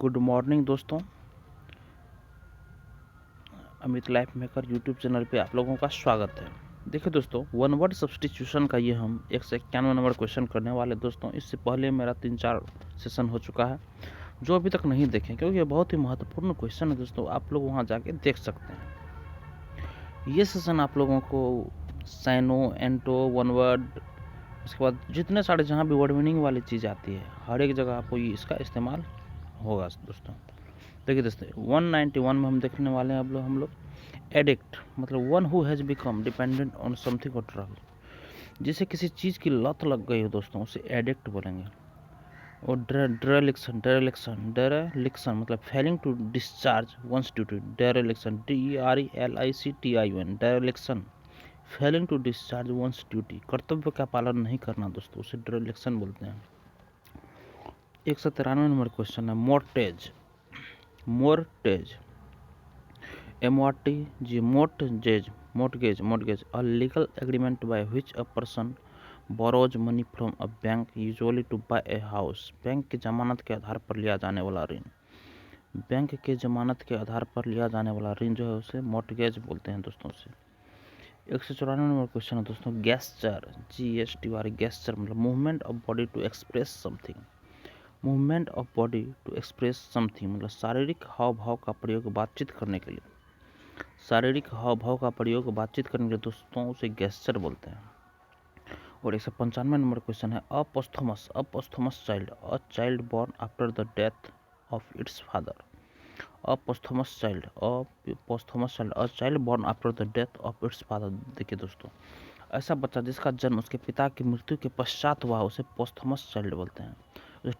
Good morning दोस्तों। Amit life maker YouTube channel पे आप लोगों का स्वागत है। देखिए दोस्तों, वन वर्ड सब्स्टिट्यूशन का ये हम 191 नंबर क्वेश्चन करने वाले दोस्तों। इससे पहले मेरा 3-4 सेशन हो चुका है, जो अभी तक नहीं देखें, क्योंकि ये बहुत ही महत्वपूर्ण क्वेश्चन है दोस्तों। आप लोग वहाँ जाके देख सकते हैं। ये सेशन आप लोगों को साइनो, एंटो, वन वर्ड, उसके बाद जितने सारे जहाँ भी वर्ड मीनिंग वाली चीज़ आती है, हर एक जगह आपको इसका इस्तेमाल होगा दोस्तों। देखिए दोस्तों, 191 में हम देखने वाले हैं हम लोग एडिक्ट, मतलब one who has become dependent on something और ड्रग। जिसे किसी चीज़ की लत लग गई हो दोस्तों, उसे एडिक्ट बोलेंगे। और डेरेलिक्शन मतलब failing to discharge one's duty. Dereliction, DERELICTION, dereliction, failing to discharge one's duty, कर्तव्य का पालन नहीं करना दोस्तों, उसे डेरेलिक्शन बोलते हैं। 193 नंबर क्वेश्चन है मोर्टेज। मोर्टेज, MORTG, mortgage, a legal agreement by which a person borrows money from a bank, usually to buy a house। Bank की जमानत के आधार पर लिया जाने वाला ऋण। बैंक के जमानत के आधार पर लिया जाने वाला ऋण जो है उसे मॉर्टगेज बोलते हैं दोस्तों से। 194 नंबर क्वेश्चन है दोस्तों गेस्चर, GESTUR, गेस्चर मतलब movement of body to express something. Movement of body to express something मतलब शारीरिक हाव भाव का प्रयोग बातचीत करने के लिए। शारीरिक हाव भाव का प्रयोग बातचीत करने के लिए दोस्तों उसे गेस्चर बोलते हैं। और 195 नंबर क्वेश्चन है posthumous child, a child born after the death of its father. Posthumous child, a child born after the death of its father. देखिए दोस्तों, ऐसा बच्चा जिसका जन्म उसके पिता की मृत्यु के पश्चात हुआ उसे पोस्थोमस चाइल्ड बोलते हैं।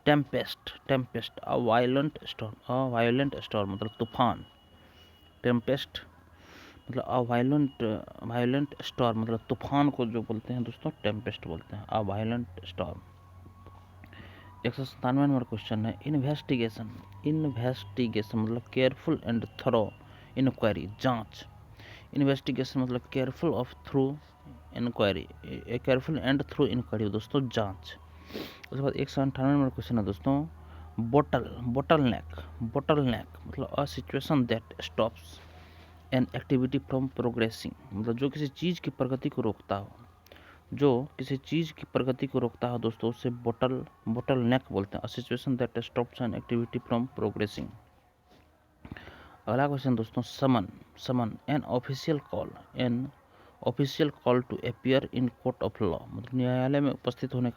टेम्पेस्ट, अ वायलेंट स्टॉर्म मतलब तूफान। टेम्पेस्ट मतलब वायलेंट स्टॉर्म मतलब तूफान को जो बोलते हैं दोस्तों टेम्पेस्ट बोलते हैं, वायलेंट स्टॉर्म। 197 नंबर क्वेश्चन है इन्वेस्टिगेशन मतलब केयरफुल एंड थरो इंक्वायरी, जांच। इन्वेस्टिगेशन मतलब केयरफुल एंड थ्रू इंक्वायरी दोस्तों, जांच। उसके बाद 198 नंबर क्वेश्चन है दोस्तों बोटल नेक मतलब अ situation that stops an activity from progressing मतलब जो किसी चीज़ की प्रगति को रोकता हो, दोस्तों उससे बोटल नेक बोलते हैं। A situation that stops an activity from progressing. अगला क्वेश्चन दोस्तों summon, an official call to appear in court of law मतलब न्यायालय में उपस्थित होने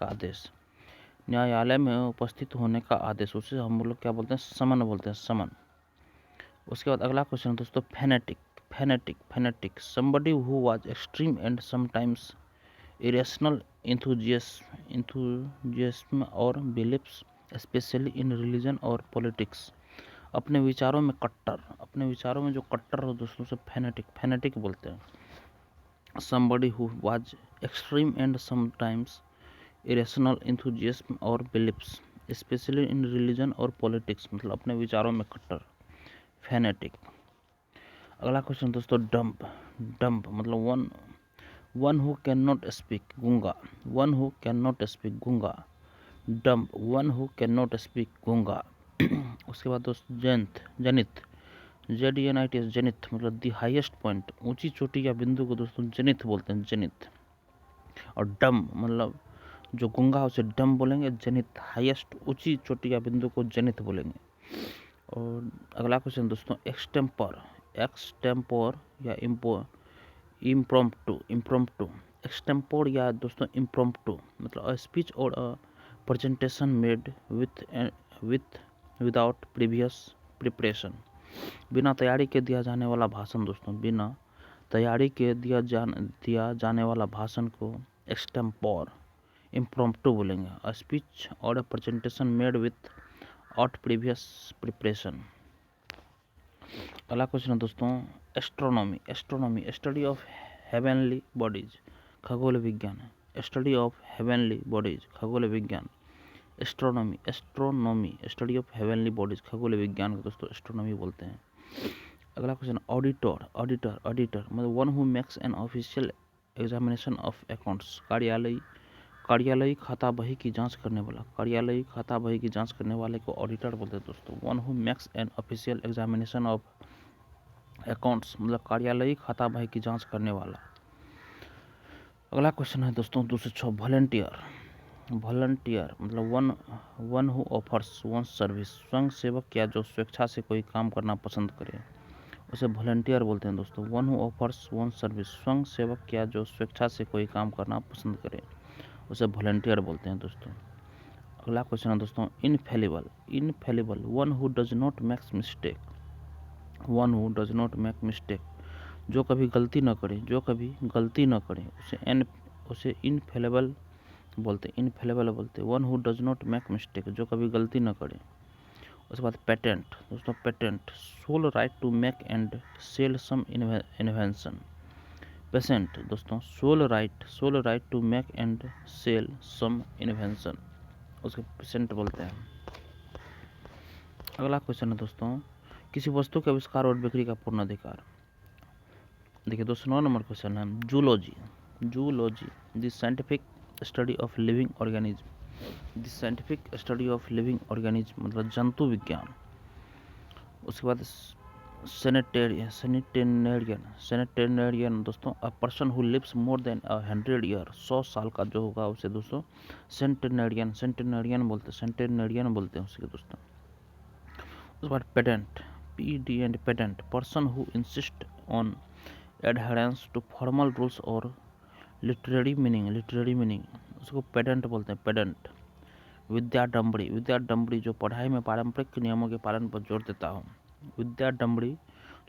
का आदेश, उसे हम लोग क्या बोलते हैं, समन बोलते हैं, समन। उसके बाद अगला क्वेश्चन दोस्तों phonetic, somebody who was extreme and sometimes irrational enthusiasm or beliefs, especially in religion or politics। अपने विचारों में जो कट्टर हो दोस्तों से फेनेटिक बोलते हैं। somebody who was extreme and sometimes irrational enthusiasm or beliefs, especially in religion or politics मतलब अपने विचारों में कट्टर, फेनेटिक। अगला क्वेश्चन दोस्तों डंप मतलब one who can not speak, गूंगा। Dumb, one who can not speak, गूंगा। उसके बाद दोस्तों जेनिथ, JENITH, जेनिथ मतलब दी हाईएस्ट पॉइंट, ऊंची चोटी या बिंदु को दोस्तों जेनिथ बोलते हैं, जेनिथ। और डम मतलब जो गूंगा है उसे डम बोलेंगे, जेनिथ हाईएस्ट ऊंची चोटी या बिंदु को जेनिथ बोलेंगे। और अगला क्वेश्चन दोस्तों एक्सटेम्पर या इम्प्रॉम्प्टू। एक्सटेम्पोर या दोस्तों इम्प्रॉम्प्टू मतलब अ स्पीच और a presentation made without previous preparation, बिना तैयारी के दिया जाने वाला भाषण दोस्तों, बिना तैयारी के दिया जाने वाला भाषण को एक्सटेम्पोर, इम्प्रॉम्प्टू बोलेंगे। अ स्पीच और a presentation made with out previous preparation. अगला क्वेश्चन है दोस्तों astronomy, study of heavenly bodies, खगोल विज्ञान। स्टडी ऑफ हेवनली बॉडीज, खगोल विज्ञान। Astronomy study of heavenly bodies, खगोल विज्ञान को दोस्तों एस्ट्रोनॉमी बोलते हैं। अगला क्वेश्चन ऑडिटर मतलब one who makes an official examination of accounts, कार्यालय कार्यालयी खाता बही की जांच करने वाला, कार्यालयी खाता बही की जांच करने वाले को ऑडिटर बोलते हैं दोस्तों। One who makes an official examination of accounts, मतलब कार्यालयी खाता बही की जांच करने वाला। अगला क्वेश्चन है दोस्तों 206, वॉलंटियर। वॉलंटियर मतलब one who offers one service, स्वयं सेवक या जो स्वेच्छा से कोई काम करना पसंद करे उसे वॉलंटियर बोलते हैं दोस्तों। One who offers one service, स्वयं सेवक या जो स्वेच्छा से कोई काम करना पसंद करे उसे वॉलंटियर बोलते हैं दोस्तों। अगला क्वेश्चन है दोस्तों infallible. Infallible one who does not makes mistake, one who does not make mistake, जो कभी गलती न करे, जो कभी गलती न करे उसे इनफेलेबल बोलते, इनफेलेबल बोलते। One who does not make mistake, जो कभी गलती न करे। उसके बाद पेटेंट दोस्तों, patent sole right to make and sell some invention. Patent दोस्तों sole right to make and sell some invention, उसके पेटेंट बोलते हैं। अगला क्वेश्चन है दोस्तों किसी वस्तु के आविष्कार और बिक्री का पूर्ण अधिकार। देखिए दोस्तों 9 नंबर क्वेश्चन है zoology. Zoology the scientific study of living organism, the scientific study of living organism मतलब जंतु विज्ञान। उसके बाद सेनेटेरियन दोस्तों a person who lives more than 100 year, 100 साल का जो होगा उसे दोस्तों सेंटेनरियन बोलते हैं उसके दोस्तों। उसके बाद pedant, PD and pedant, person who insist on adherence to formal rules और लिटरेरी मीनिंग उसको पेटेंट बोलते हैं, पेटेंट। विद्याडंबरी जो पढ़ाई में पारंपरिक नियमों के पालन पर जोर देता हो, विद्याडंबरी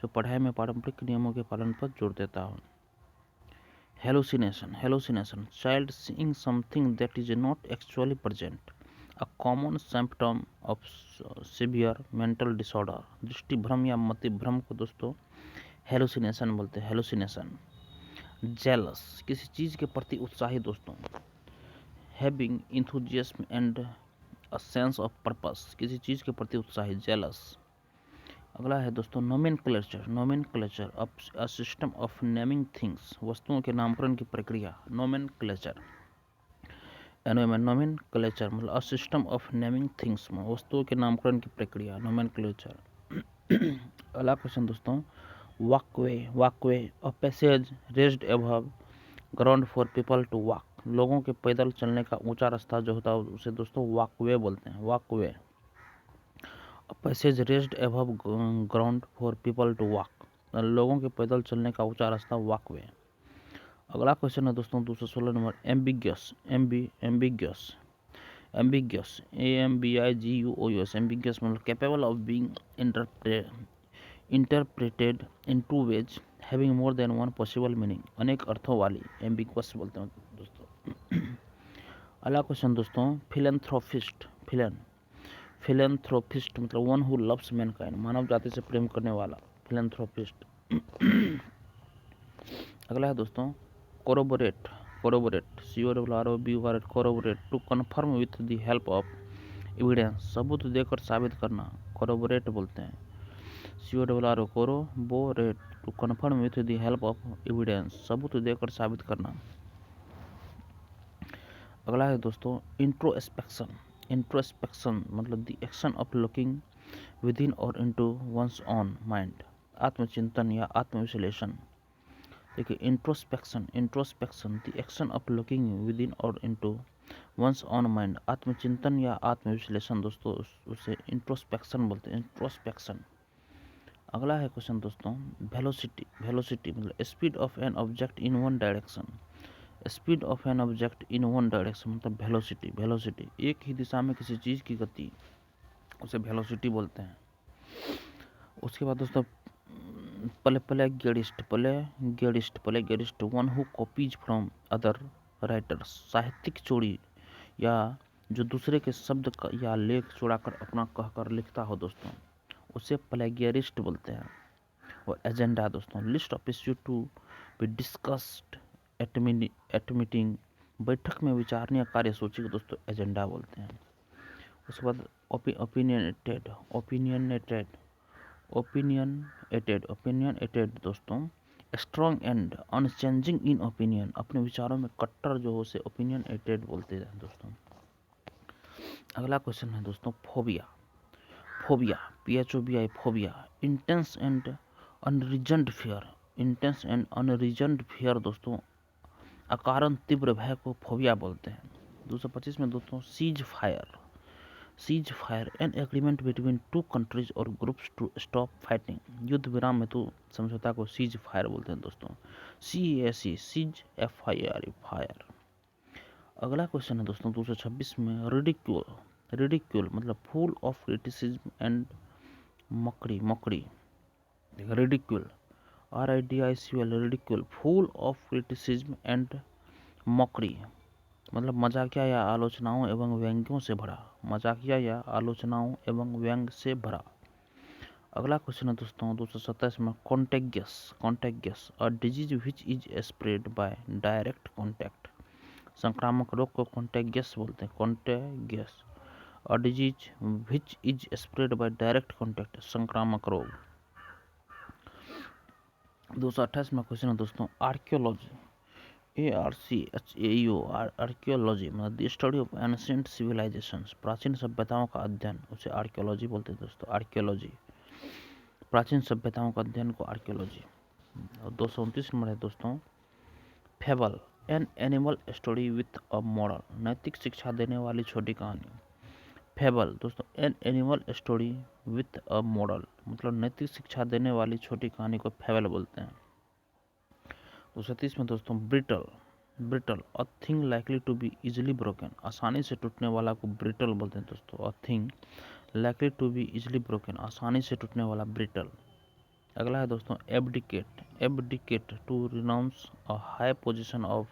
जो पढ़ाई में पारंपरिक नियमों के पालन पर जोर देता हो। Hallucination child seeing something that is not actually present, a common symptom of severe mental disorder. दृष्टिभ्रम या मतिभ्रम को दोस्तों हेलुसिनेशन बोलते हैं, हेलुसिनेशन। जेलस किसी चीज के प्रति उत्साही दोस्तों, having enthusiasm and a sense of purpose, किसी चीज के प्रति उत्साही, जेलस। अगला है दोस्तों nomenclature a system of naming things, वस्तुओं के नामकरण की प्रक्रिया, नोमेनक्लेचर। नोमेनक्लेचर मतलब a system of naming things, वस्तुओं के नामकरण की प्रक्रिया, नोमेनक्लेचर। अगला क्वेश्चन दोस्तों walkway a passage raised above ground for people to walk, लोगों के पैदल चलने का ऊंचा रास्ता जो होता है उसे दोस्तों वॉकवे बोलते हैं, walkway. Passage raised above ground for people to walk, लोगों के पैदल चलने का ऊंचा रास्ता वॉकवे। अगला क्वेश्चन है दोस्तों 216 नंबर एम्बिग्यस AMBIGUOUS, एम्बिग्यस मतलब capable of being interpreted in two ways having more than one possible meaning, अनेक अर्थों वाली, एम्बिग्यस बोलते हैं दोस्तों। अगला क्वेश्चन दोस्तों फिलेंथ्रोपिस्ट मतलब वन हु लव्स मैनकाइंड, मानव जाति से प्रेम करने वाला, फिलेंथ्रोपिस्ट। अगला है दोस्तों corroborate COROBORATE, corroborate to confirm with the help of evidence, सबूत देकर साबित करना, कोरोबोरेट बोलते हैं, corroborate to confirm with the help of evidence, सबूत देकर साबित करना। अगला है दोस्तों इंट्रोस्पेक्शन मतलब the action of looking within और इनटू वंस ऑन माइंड, आत्मचिंतन या आत्मविश्लेषण। देखिए introspection the action of looking within और इनटू वंस ऑन माइंड, आत्मचिंतन या आत्मविश्लेषण दोस्तों उसे इंट्रोस्पेक्शन बोलते हैं, इंट्रोस्पेक्शन। अगला है क्वेश्चन दोस्तों वेलोसिटी मतलब speed of an object in one direction, speed of an object in one direction मतलब वेलोसिटी, एक ही दिशा में किसी चीज की गति, उसे वेलोसिटी बोलते हैं। उसके बाद दोस्तों plagiarist one who copies from other writers, साहित्यिक चोरी या जो दूसरे के शब्द या लेख चुराकर अपना कहकर लिखता हो दोस्तों, उसे प्लेगियरिस्ट बोलते हैं। और एजेंडा दोस्तों list of issue to be discussed at meeting, बैठक में विचारणीय कार्य सूची को दोस्तों एजेंडा बोलते हैं। उसके बाद ओपिनियनेटेड दोस्तों strong and unchanging in opinion, अपने विचारों में कट्टर जो हो उसे ओपिनियनेटेड बोलते हैं दोस्तों। अगला क्वेश्चन है दोस्तों phobia. Phobia PHOBI phobia, intense and unreasoned fear. Intense and unreasoned fear दोस्तों अकारण तीव्र भय को फोबिया बोलते हैं। 225 में दोस्तों cease fire. Cease fire an agreement between two countries और ग्रुप्स टू स्टॉप फाइटिंग, युद्ध विराम हेतु समझौता को सीज फायर बोलते हैं दोस्तों। CAC cease FIRE fire. अगला क्वेश्चन है दोस्तों 226 में रिडिक्यूल। रिडिक्यूल मतलब full of criticism and mockery. Mockery ridicule RIDICUL ridicule full of criticism and mockery मतलब मजाकिया या आलोचनाओं एवं व्यंग्यों से भरा। मजाकिया या आलोचनाओं एवं व्यंग से भरा। अगला क्वेश्चन है दोस्तों 227 में contagious. Contagious a disease which is spread by direct contact. संक्रामक रोग को कॉन्टेगियस बोलते हैं। Contagious a disease which is spread by direct contact, संक्रामक रोग। 228 में क्वेश्चन है दोस्तों आर्कियोलॉजी। ARCHAEO आर्कियोलॉजी मतलब the study of ancient civilisations, प्राचीन सभ्यताओं का अध्ययन, उसे आर्कियोलॉजी बोलते हैं दोस्तों। आर्कियोलॉजी प्राचीन सभ्यताओं का अध्ययन को आर्कियोलॉजी। और 229 नंबर है दोस्तों fable an animal story with a moral, नैतिक शिक्षा देने वाली छोटी कहानी। फेबल दोस्तों an animal story with a moral मतलब नैतिक शिक्षा देने वाली छोटी कहानी को फेबल बोलते हैं। 230 में दोस्तों brittle. Brittle a thing likely to be easily broken, आसानी से टूटने वाला को ब्रिटल बोलते हैं दोस्तों। A thing likely to be easily broken, आसानी से टूटने वाला ब्रिटल। अगला है दोस्तों abdicate. Abdicate to renounce a high position of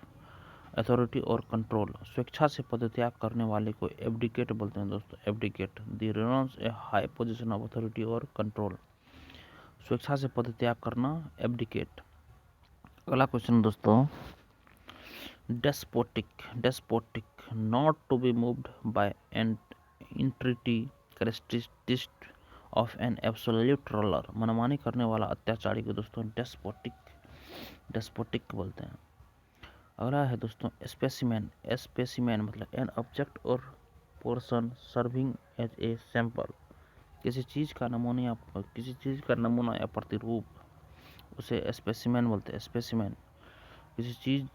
authority और कंट्रोल, स्वेच्छा से पदत्याग करने वाले को एब्डिकेट बोलते हैं दोस्तों। Abdicate the renounce a high position of authority और कंट्रोल, स्वेच्छा से पदत्याग करना एब्डिकेट। अगला क्वेश्चन दोस्तों despotic. Despotic not to be moved by an entreaty characteristic of an absolute ruler, मनमानी करने वाला अत्याचारी को दोस्तों डेस्पोटिक डेस्पोटिक बोलते हैं। अगला है दोस्तों स्पेसिमेन। स्पेसिमेन मतलब एन ऑब्जेक्ट और portion serving as a sample, किसी चीज़ का नमूना या प्रतिरूप, उसे स्पेसिमेन बोलते हैं। स्पेसिमेन किसी चीज़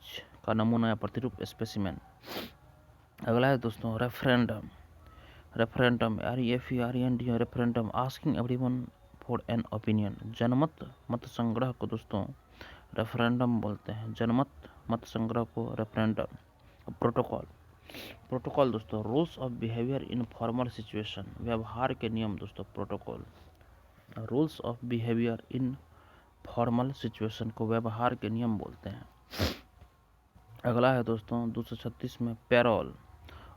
का नमूना या प्रतिरूप, स्पेसिमेन। अगला है दोस्तों referendum. Referendum REFERENDM referendum asking everyone for an opinion, जनमत मत संग्रह को दोस्तों रेफरेंडम बोलते हैं। जनमत मत संग्रह को रेफरेंडम। प्रोटोकॉल। प्रोटोकॉल दोस्तों rules of behaviour in formal situation, व्यवहार के नियम दोस्तों। Protocol rules of behaviour in formal situation को व्यवहार के नियम बोलते हैं। अगला है दोस्तों 236 में parole.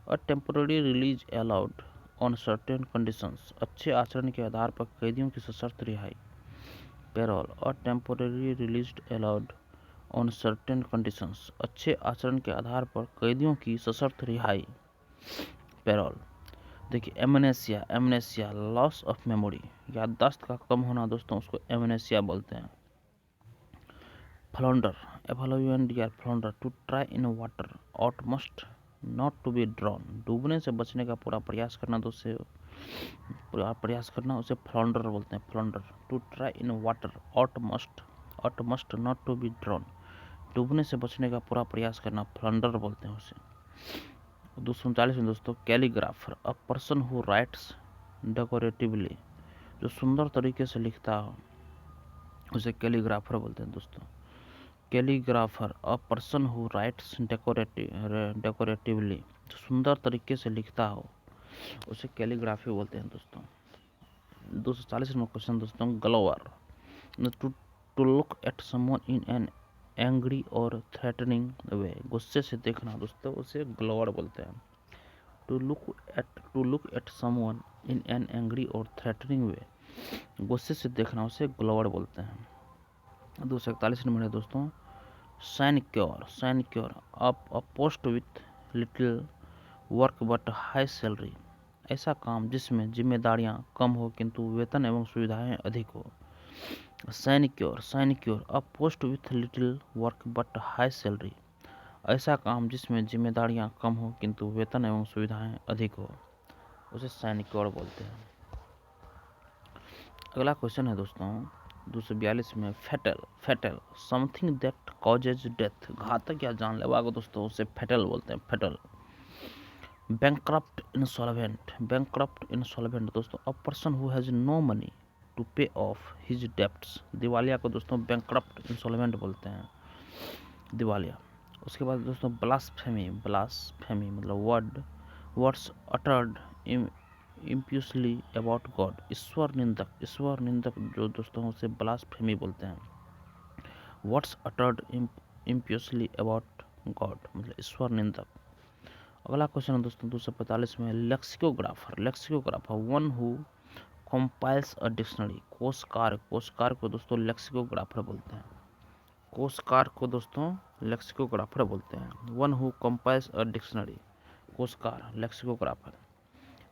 A temporary release allowed on certain conditions, अच्छे आचरण के आधार पर कैदियों की सशर्त रिहाई। Parole a temporary release allowed on certain conditions, अच्छे आचरण के आधार पर कैदियों की सशर्त रिहाई। पैरोल। देखिए amnesia. Amnesia loss of memory, याददाश्त का कम होना दोस्तों, उसको एमनेसिया बोलते हैं। Flounder FLOUNDR flounder to try in water out must not to be drown, डूबने से बचने का पूरा प्रयास करना तो उसे फ्लॉन्डर बोलते हैं। Flounder to try in water out must not to be drown, डूबने से बचने का पूरा प्रयास करना फ्लॉन्डर बोलते हैं उसे। 239 में दोस्तों calligrapher. A person who writes decoratively, जो सुंदर तरीके से लिखता हो उसे कैलीग्राफर बोलते हैं दोस्तों। Calligrapher a person who writes decoratively, जो सुंदर तरीके से लिखता हो उसे कैलीग्राफी बोलते हैं दोस्तों। 240 नंबर क्वेश्चन दोस्तों glower. To look at someone in an angry और थ्रेटनिंग वे, गुस्से से देखना दोस्तों उसे ग्लोवर बोलते हैं। To look at someone in an angry और थ्रेटनिंग वे, गुस्से से देखना उसे ग्लोवर बोलते हैं। 241 नंबर है दोस्तों sinecure. Sinecure a post with little work but high salary, ऐसा काम जिसमें जिम्मेदारियां कम हो किंतु वेतन एवं सुविधाएं अधिक हो। Sinecure a post with little work but high salary, ऐसा काम जिसमें जिम्मेदारियां कम हो किंतु वेतन एवं सुविधाएं अधिक हो, उसे साइनिक्योर बोलते हैं। अगला क्वेश्चन है दोस्तों 242 में fatal something that causes death, घातक या जानलेवा को दोस्तों उसे फैटल बोलते हैं, फैटल। बैंकक्रप्ट इंसॉल्वेंट दोस्तों a person who has no money to pay off his debts, दिवालिया को दोस्तों बैंकक्रप्ट इंसॉल्वेंट बोलते हैं, दिवालिया। उसके बाद दोस्तों ब्लास्फेमी मतलब words uttered impiously about God, ईश्वर निंदक जो दोस्तों उसे ब्लास्फेमी बोलते हैं। Words uttered impiously about God मतलब ईश्वर निंदक। अगला क्वेश्चन है दोस्तों 245 में lexicographer one who compiles a dictionary, कोशकार को दोस्तों लेक्सिकोग्राफर बोलते हैं, one who compiles a dictionary, कोशकार लेक्सिकोग्राफर।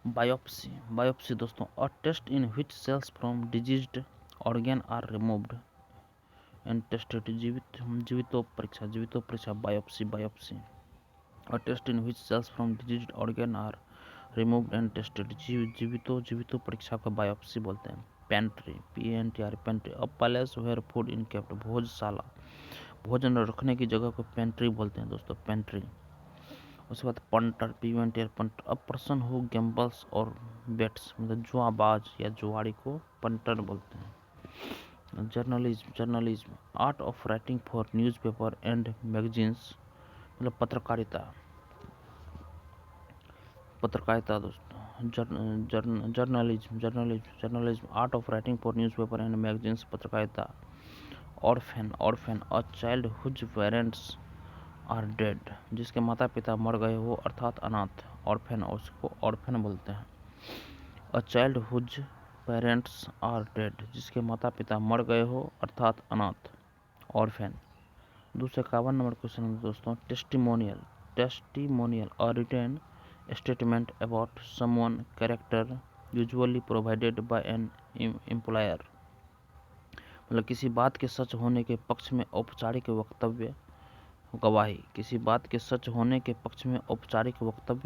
बायोप्सी दोस्तों a test in which cells from diseased organ are removed and tested, जीवितोपरीक्षा biopsy. A test in which cells from diseased organ are removed and tested, जीवितो परीक्षा को biopsy बोलते हैं। Pantry pantry a palace where food in kept, भोजशाला, भोजन रखने की जगह को पेंट्री बोलते हैं दोस्तों, पेंट्री। उसके बाद punter punter a person who gambles और बेट्स मतलब जुआबाज या जुआड़ी को पंटर बोलते हैं। Journalism art of writing for newspaper and magazines मतलब पत्रकारिता दोस्तों। Journalism art of writing for newspaper and magazines, पत्रकारिता। Orphan a child whose parents are dead, जिसके माता पिता मर गए हो अर्थात अनाथ, ऑर्फेन, उसको ऑर्फेन बोलते हैं। A child whose parents are dead, जिसके माता पिता मर गए हो अर्थात अनाथ, ऑर्फेन। 251 नंबर क्वेश्चन है दोस्तों testimonial a written statement about someone character usually provided by an employer, मतलब किसी बात के सच होने के पक्ष में औपचारिक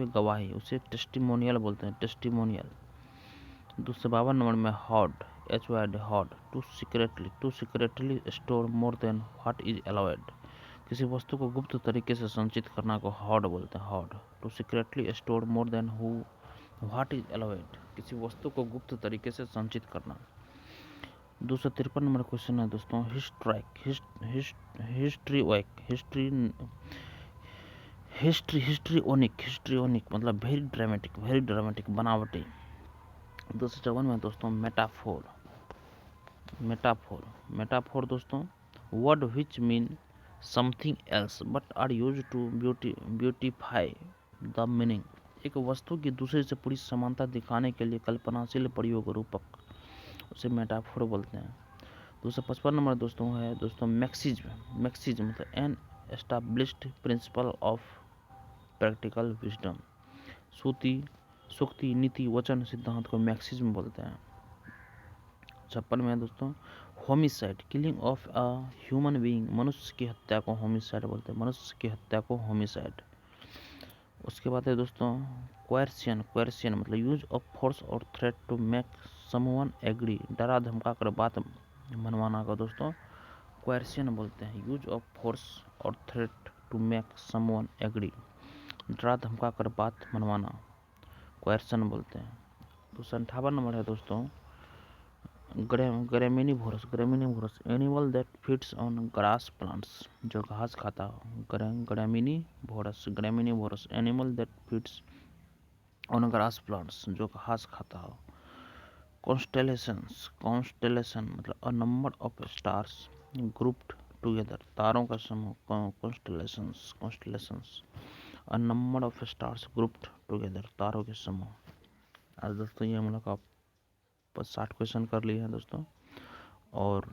गवाही, उसे टेस्टिमोनियल बोलते हैं, टेस्टिमोनियल। 252 नंबर में hoard to secretly store more than what is allowed, किसी वस्तु को गुप्त तरीके से संचित करना को हॉड बोलते हैं, hoard. To secretly store more than what is allowed, किसी वस्तु को गुप्त तरीके से संचित करना। 253 नंबर क्वेश्चन है दोस्तों हिस्ट्रियोनिक मतलब वेरी ड्रामेटिक बनावटी। 254 में दोस्तों मेटाफोर दोस्तों word which mean something else but are use to beautify the meaning, एक वस्तु की दूसरे से पूरी समानता दिखाने के लिए कल्पनाशील प्रयोग रूपक, उसे मेटाफोर बोलते हैं। 255 नंबर दोस्तों है मैक्सिज्म मतलब an established principle of practical wisdom, सूक्ति नीति वचन सिद्धांत को मैक्सिज्म बोलते हैं। 56 में दोस्तों homicide killing of a human being, मनुष्य की हत्या को होमिसाइड बोलते हैं, होमिसाइड। उसके बाद है दोस्तों क्वेर्सियन मतलब यूज ऑफ फोर्स और threat to make someone agree, डरा धमका कर बात मनवाना का दोस्तों क्वेर्सियन बोलते हैं, यूज ऑफ फोर्स और threat to make someone agree, डरा धमका कर बात मनवाना क्वेर्सन बोलते हैं। 258 नंबर है दोस्तों graminivorous animal that feeds on grass plants, जो घास खाता हो, graminivorous animal that feeds on grass plants, जो घास खाता हो। कॉन्स्टेलेशन मतलब a number of stars grouped together, तारों का समूह, constellations a number of stars grouped together, तारों के समूह। आज दोस्तों ये हम लोग का 60 क्वेश्चन कर लिए हैं दोस्तों, और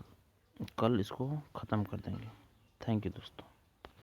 कल इसको ख़त्म कर देंगे। थैंक यू दोस्तों।